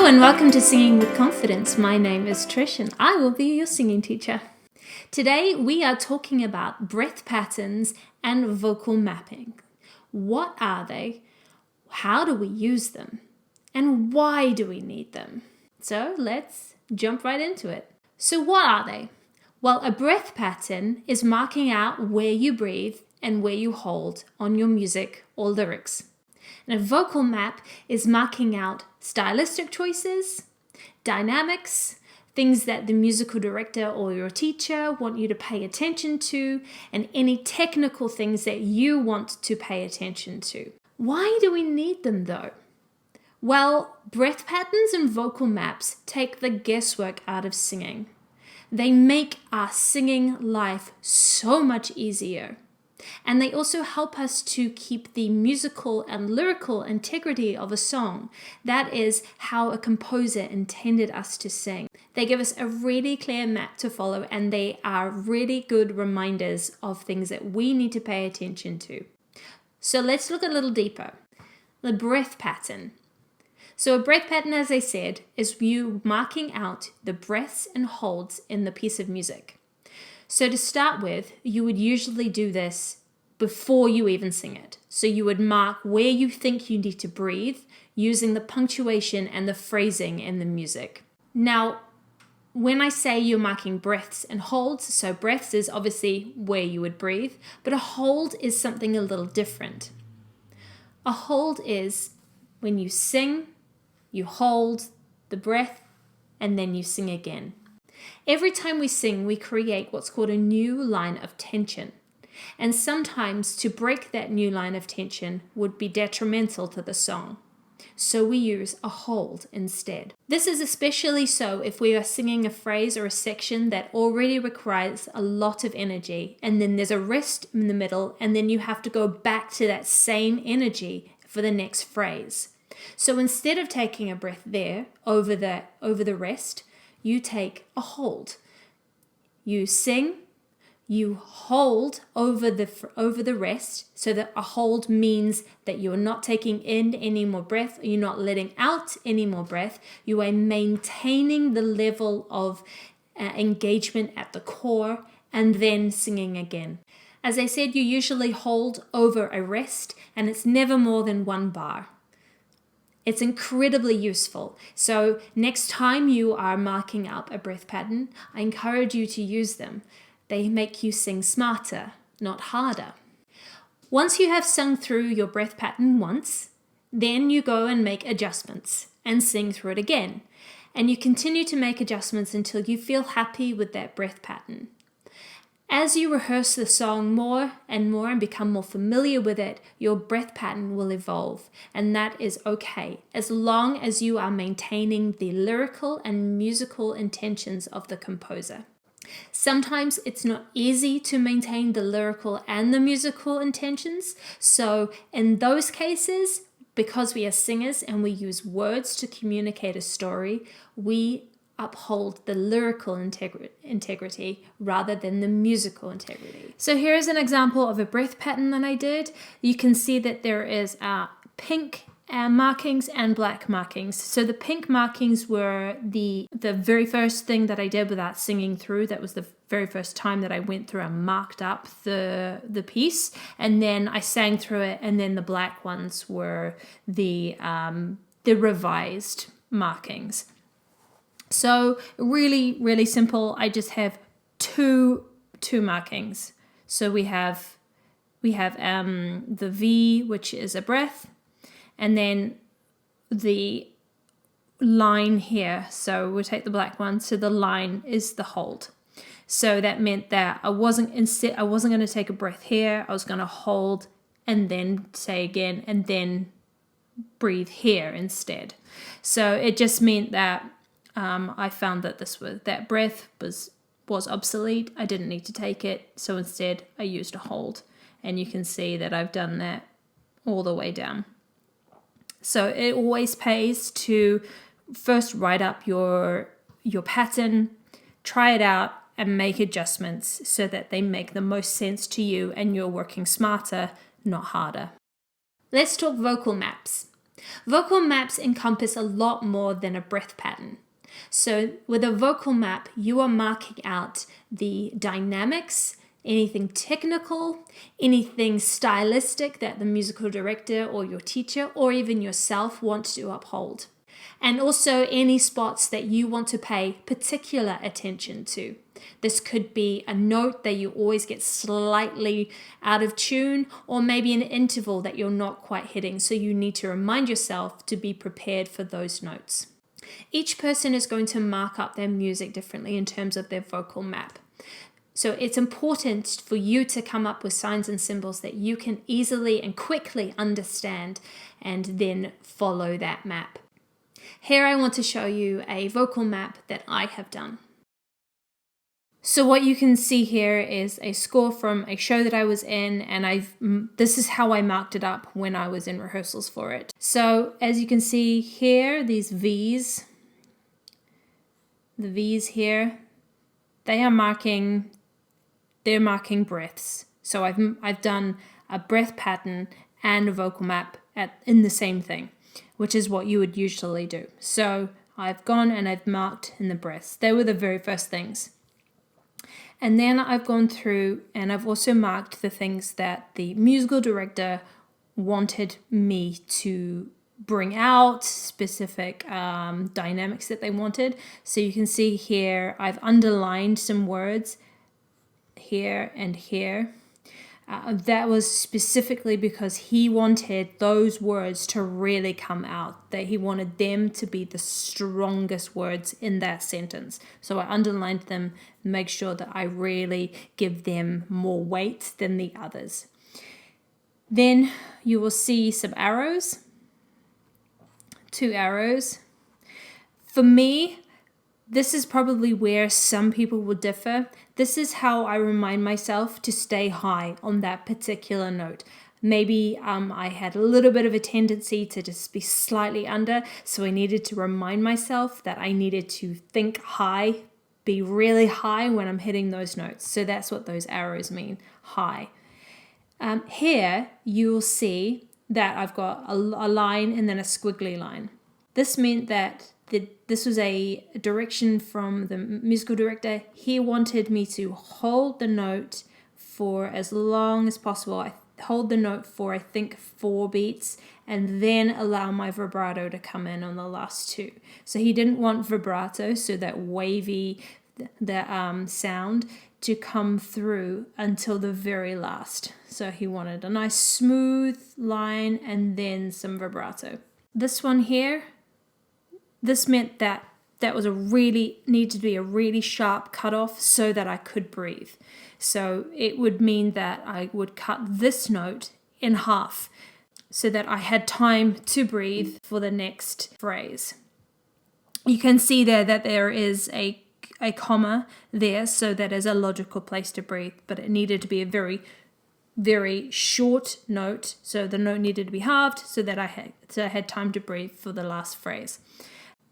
Hello and welcome to Singing with Confidence. My name is Trish and I will be your singing teacher. Today we are talking about breath patterns and vocal mapping. What are they? How do we use them? And why do we need them? So let's jump right into it. So what are they? Well, a breath pattern is marking out where you breathe and where you hold on your music or lyrics. And a vocal map is marking out stylistic choices, dynamics, things that the musical director or your teacher want you to pay attention to, and any technical things that you want to pay attention to. Why do we need them though? Well, breath patterns and vocal maps take the guesswork out of singing. They make our singing life so much easier. And they also help us to keep the musical and lyrical integrity of a song. That is how a composer intended us to sing. They give us a really clear map to follow, and they are really good reminders of things that we need to pay attention to. So let's look a little deeper. The breath pattern. So a breath pattern, as I said, is you marking out the breaths and holds in the piece of music. So to start with, you would usually do this before you even sing it. So you would mark where you think you need to breathe using the punctuation and the phrasing in the music. Now, when I say you're marking breaths and holds, so breaths is obviously where you would breathe, but a hold is something a little different. A hold is when you sing, you hold the breath, and then you sing again. Every time we sing, we create what's called a new line of tension. And sometimes to break that new line of tension would be detrimental to the song. So we use a hold instead. This is especially so if we are singing a phrase or a section that already requires a lot of energy, and then there's a rest in the middle, and then you have to go back to that same energy for the next phrase. So instead of taking a breath there over the rest, you take a hold. You sing, you hold over the rest, so that a hold means that you're not taking in any more breath, or you're not letting out any more breath. You are maintaining the level of engagement at the core and then singing again. As I said, you usually hold over a rest, and it's never more than one bar. It's incredibly useful. So next time you are marking up a breath pattern, I encourage you to use them. They make you sing smarter, not harder. Once you have sung through your breath pattern once, then you go and make adjustments and sing through it again. And you continue to make adjustments until you feel happy with that breath pattern. As you rehearse the song more and become more familiar with it, your breath pattern will evolve, and that is okay, as long as you are maintaining the lyrical and musical intentions of the composer. Sometimes it's not easy to maintain the lyrical and the musical intentions, so in those cases, because we are singers and we use words to communicate a story, we uphold the lyrical integrity rather than the musical integrity. So here is an example of a breath pattern that I did. You can see that there is pink markings and black markings. So the pink markings were the very first thing that I did without singing through. That was the very first time that I went through and marked up the piece, and then I sang through it, and then the black ones were the revised markings. So really, really simple. I just have two markings. So we have the V, which is a breath, and then the line here. So we'll take the black one. So the line is the hold. So that meant that I wasn't going to take a breath here. I was going to hold and then say again, and then breathe here instead. So it just meant that I found that that breath was obsolete. I didn't need to take it, so instead I used a hold, and you can see that I've done that all the way down. So it always pays to first write up your pattern, try it out, and make adjustments so that they make the most sense to you and you're working smarter, not harder. Let's talk vocal maps. Vocal maps encompass a lot more than a breath pattern. So with a vocal map, you are marking out the dynamics, anything technical, anything stylistic that the musical director or your teacher or even yourself want to uphold. And also any spots that you want to pay particular attention to. This could be a note that you always get slightly out of tune, or maybe an interval that you're not quite hitting, so you need to remind yourself to be prepared for those notes. Each person is going to mark up their music differently in terms of their vocal map. So it's important for you to come up with signs and symbols that you can easily and quickly understand and then follow that map. Here I want to show you a vocal map that I have done. So what you can see here is a score from a show that I was in, and this is how I marked it up when I was in rehearsals for it. So as you can see here, these V's, the V's here, they're marking breaths. So I've done a breath pattern and a vocal map in the same thing, which is what you would usually do. So I've gone and I've marked in the breaths. They were the very first things. And then I've gone through and I've also marked the things that the musical director wanted me to bring out, specific dynamics that they wanted. So you can see here, I've underlined some words here and here. That was specifically because he wanted those words to really come out, that he wanted them to be the strongest words in that sentence. So I underlined them, make sure that I really give them more weight than the others. Then you will see some arrows, 2 arrows. For me, this is probably where some people will differ. This is how I remind myself to stay high on that particular note. Maybe I had a little bit of a tendency to just be slightly under, so I needed to remind myself that I needed to think high, be really high when I'm hitting those notes. So that's what those arrows mean, high. Here you will see that I've got a line and then a squiggly line. This meant that this was a direction from the musical director. He wanted me to hold the note for as long as possible. I hold the note for, I think, 4 beats, and then allow my vibrato to come in on the last 2. So he didn't want vibrato, so that wavy sound, to come through until the very last. So he wanted a nice smooth line and then some vibrato. This one here, this meant that was needed to be a really sharp cutoff so that I could breathe. So it would mean that I would cut this note in half so that I had time to breathe for the next phrase. You can see there that there is a comma there, so that is a logical place to breathe, but it needed to be a very, very short note. So the note needed to be halved so that I had time to breathe for the last phrase.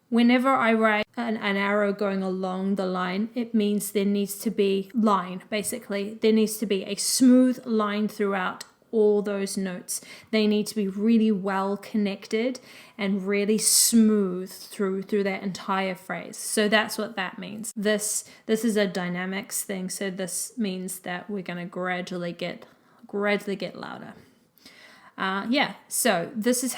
Whenever I write an arrow going along the line, it means there needs to be line, basically. There needs to be a smooth line throughout all those notes. They need to be really well connected and really smooth through that entire phrase. So that's what that means. This is a dynamics thing, so this means that we're going to gradually get louder. So this is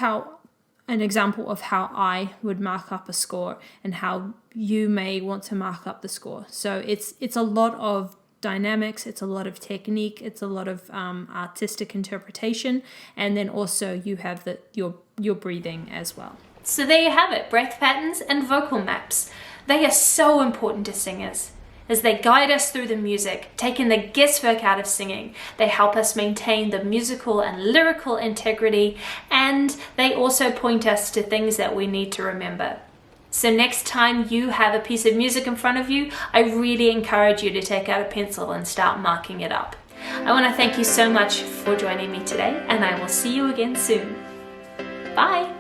an example of how I would mark up a score and how you may want to mark up the score. So it's a lot of dynamics, it's a lot of technique, it's a lot of artistic interpretation, and then also you have your breathing as well. So there you have it, breath patterns and vocal maps. They are so important to singers, as they guide us through the music, taking the guesswork out of singing. They help us maintain the musical and lyrical integrity, and they also point us to things that we need to remember. So next time you have a piece of music in front of you, I really encourage you to take out a pencil and start marking it up. I want to thank you so much for joining me today, and I will see you again soon. Bye!